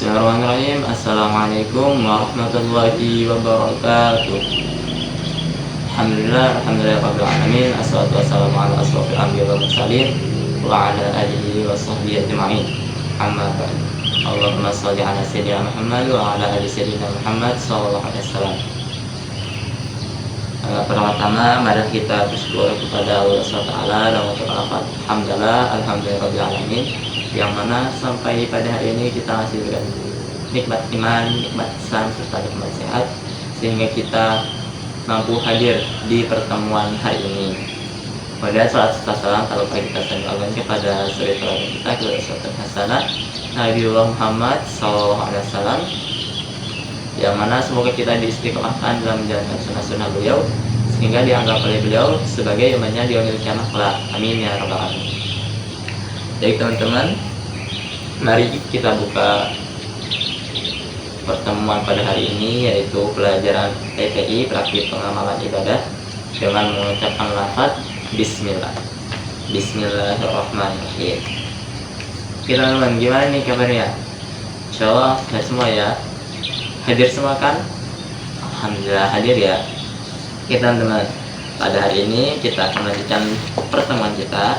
Bismillahirrahmanirrahim. Assalamualaikum warahmatullahi wabarakatuh. Alhamdulillah rabbil alamin. Assalatu wassalamu ala asrofil anbiya'i wal mursalin wa ala alihi wa sahbihi ajma'in. Amma ba'd. Allahumma shalli ala sayyidina Muhammad wa ala ali sayyidina Muhammad sallallahu alaihi wasallam. Pertama-tama mari kita bersyukur kepada Allah SWT dan mengucapkan alhamdulillah rabbil alamin, yang mana sampai pada hari ini kita masih diberikan nikmat iman, nikmat Islam, serta nikmat sehat, sehingga kita mampu hadir di pertemuan hari ini. Kemudian salat serta salam kalau kita sampaikan kepada suri teladan kita kepada Ustaz Hasanah Nabiullah Muhammad SAW, yang mana semoga kita diistiqomahkan dalam menjalankan sunnah-sunnah beliau sehingga dianggap oleh beliau sebagai umatnya di yaumil qiyamah kelak. Amin ya rabbal alamin. Baik teman-teman, mari kita buka pertemuan pada hari ini, yaitu pelajaran PPI, praktik pengamalan ibadah, dengan mengucapkan lafaz Bismillah. Bismillahirrahmanirrahim. Kita teman, gimana nih kabarnya? Insyaallah sehat semua ya. Hadir semua kan? Alhamdulillah hadir ya. Kita teman, pada hari ini kita akan melanjutkan pertemuan kita.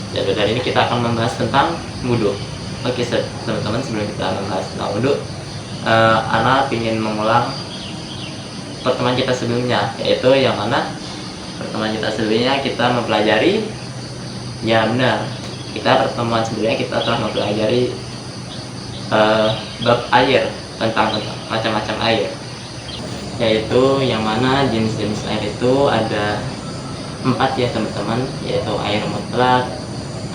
Jadi dari ini kita akan membahas tentang wudhu. Oke teman-teman, sebelum kita membahas tentang wudhu, Ana ingin mengulang pertemuan kita sebelumnya, yaitu yang mana pertemuan kita sebelumnya kita mempelajari, ya benar, kita pertemuan sebelumnya kita telah mempelajari bab air, tentang macam-macam air, yaitu yang mana jenis-jenis air itu ada 4 ya teman-teman, yaitu air mutlak,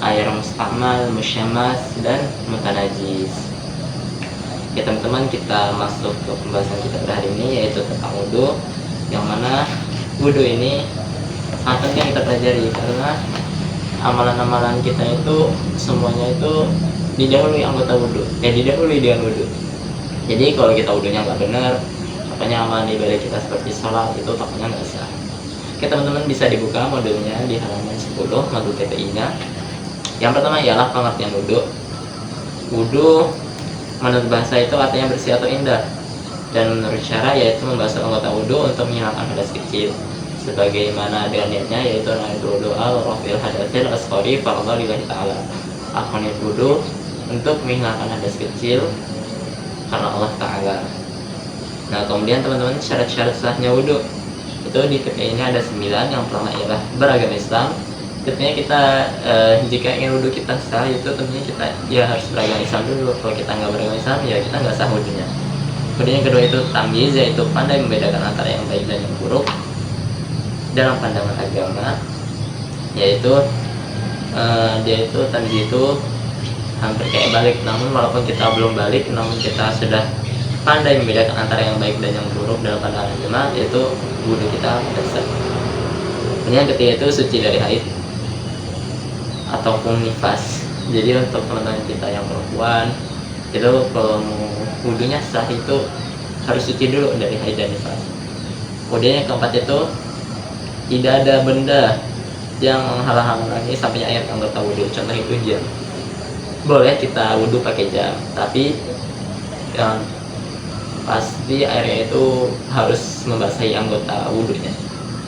air mustamal, musyammas, dan mutanajis. Ya teman-teman, kita masuk ke pembahasan kita pada hari ini, yaitu tentang wudhu, yang mana wudhu ini sangat penting kita pelajari, karena amalan-amalan kita itu semuanya itu didahului anggota wudhu, didahului dengan wudhu. Jadi kalau kita wudhunya nggak benar, makanya amalan ibadah kita seperti sholat itu takutnya nggak sah. Oke teman-teman, bisa dibuka modulnya di halaman 10, modul TPI-nya. Yang pertama ialah pengertian wudhu. Wudhu menurut bahasa itu artinya bersih atau indah, dan menurut syara yaitu membasuh anggota wudhu untuk menghilangkan hadas kecil, sebagaimana dengan niatnya, yaitu naibul wudhu al-rafil hadasil asqari fardhu lillahi ta'ala. Aku niat wudhu untuk menghilangkan hadas kecil karena Allah Ta'ala. Nah kemudian teman-teman, syarat-syarat sahnya wudhu itu di TPI ini ada 9. Yang pertama ialah beragama Islam. Tentunya kita jika ingin wudhu kita sah, itu tentunya kita harus beragama Islam dulu. Kalau kita nggak beragama Islam, ya kita nggak sah wudhunya. Kemudian yang kedua itu tamyiz, yaitu pandai membedakan antara yang baik dan yang buruk dalam pandangan agama, yaitu dia itu tamyiz itu hampir kayak balik, namun walaupun kita belum balik, namun kita sudah pandai membedakan antara yang baik dan yang buruk dalam pandangan agama, yaitu wudhu kita sudah sah. Kemudian yang ketiga itu suci dari haid ataupun nifas. Jadi untuk teman-teman kita yang perempuan itu kalau mau wudhunya sah itu harus suci dulu dari haid dan nifas. Kemudian yang keempat itu tidak ada benda yang menghalang-halangi sampainya air anggota wudhu. Contoh itu jam. Boleh kita wudhu pakai jam, tapi yang pasti airnya itu harus membasahi anggota wudhunya.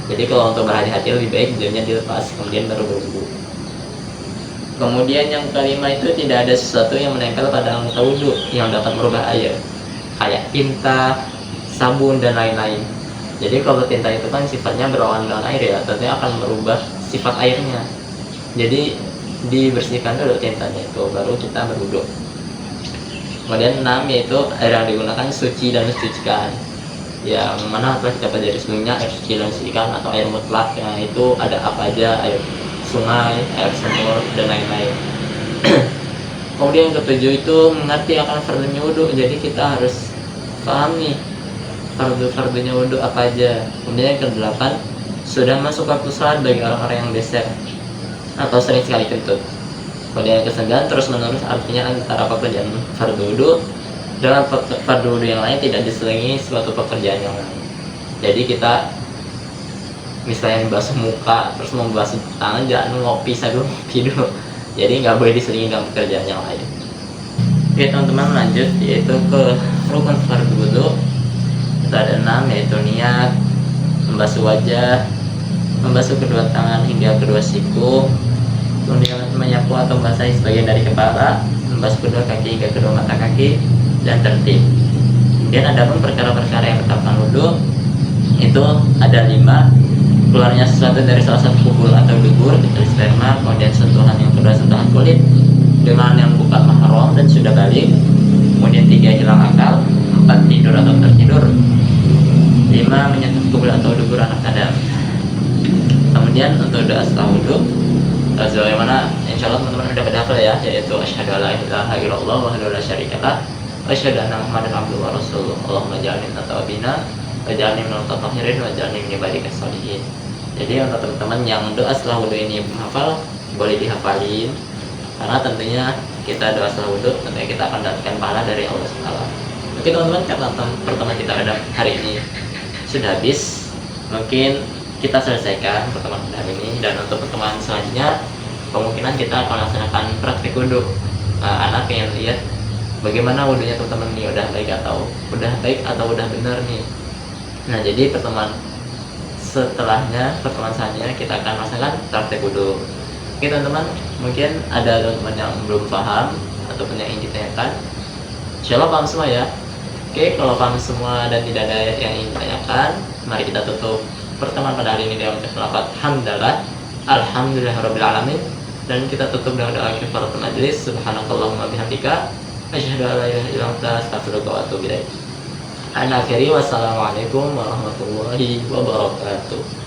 Jadi kalau untuk berhati-hati lebih baik jamnya dilepas kemudian baru berwudhu. Kemudian yang kelima itu tidak ada sesuatu yang menempel pada anggota wudhu yang dapat merubah air, kayak tinta, sabun, dan lain-lain. Jadi kalau tinta itu kan sifatnya berlawan dengan air ya, tentunya akan merubah sifat airnya. Jadi dibersihkan dulu tintanya itu, baru kita berwudhu. Kemudian 6 yaitu air yang digunakan suci dan mensucikan, yang mana telah kita pelajari sebelumnya, air suci dan mensucikan atau air mutlak, yang itu ada apa aja, air sungai, air sumur, dan lain-lain. Kemudian yang ketujuh itu mengerti akan fardunya wudhu. Jadi kita harus pahami fardu-fardunya wudhu apa aja. Kemudian yang kedelapan, sudah masuk waktu salat bagi orang-orang yang geser atau sering sekali kentut. Kemudian yang ke-9, terus menerus artinya antara pekerjaan fardu wudhu dengan fardu wudhu yang lain tidak diselingi suatu pekerjaan yang lain. Jadi kita misalnya membasuh muka terus membasuh tangan, jangan ngopi sambil ngopi dulu. Jadi nggak boleh diselingi dengan pekerjaan yang lain. Oke teman-teman, lanjut yaitu ke rukun fardu wudu. Itu ada 6, yaitu niat, membasuh wajah, membasuh kedua tangan hingga kedua siku, kemudian menyapu atau membasahi sebagian dari kepala, membasuh kedua kaki hingga kedua mata kaki, dan tertib. Kemudian ada pun perkara-perkara yang membatalkan wudu, itu ada 5. Keluarnya sesuatu dari salah satu kubul atau dubur, kecuali sperma, kemudian sentuhan yang kedua sentuhan kulit dengan yang bukan mahram dan sudah balik, kemudian 3 hilang akal, 4 tidur atau tertidur, 5 menyentuh kubul atau dubur anak Adam. Kemudian untuk doa setelah wudhu, sebagaimana insya Allah teman-teman sudah pada hafal ya, yaitu asyhadu alla ilaha illallah wahdahu la syarikalah wa asyhadu anna muhammadan abduhu wa rasuluh, Allahumma ja'alni minat tawabina wa ja'alni minal mutatahhirin wa ja'alni min ibadika sholihin. Jadi untuk teman-teman yang doa setelah wudhu ini hafal, boleh dihafalin, karena tentunya kita doa setelah wudhu tentunya kita akan dapatkan pahala dari Allah SWT. Mungkin teman-teman catatan pertemuan kita pada hari ini sudah habis, mungkin kita selesaikan pertemuan pada hari ini, dan untuk pertemuan selanjutnya kemungkinan kita akan laksanakan praktik wudhu. Anak yang lihat bagaimana wudhunya teman-teman nih, udah baik atau udah benar nih. Nah jadi pertemuan selanjutnya kita akan laksanakan praktik wudhu. Oke teman-teman, mungkin ada teman-teman yang belum paham ataupun yang ingin ditanyakan. Insya Allah paham semua ya. Oke, kalau paham semua dan tidak ada yang ingin ditanyakan, mari kita tutup pertemuan pada hari ini dengan lafaz hamdalah, alhamdulillahirabbil alamin, dan kita tutup dengan doa kifaratul majlis, subhanakallahumma bihamdika asyhadu an la ilaha illa anta astaghfiruka wa atubu ilaik. Wassalamualaikum warahmatullahi wabarakatuh.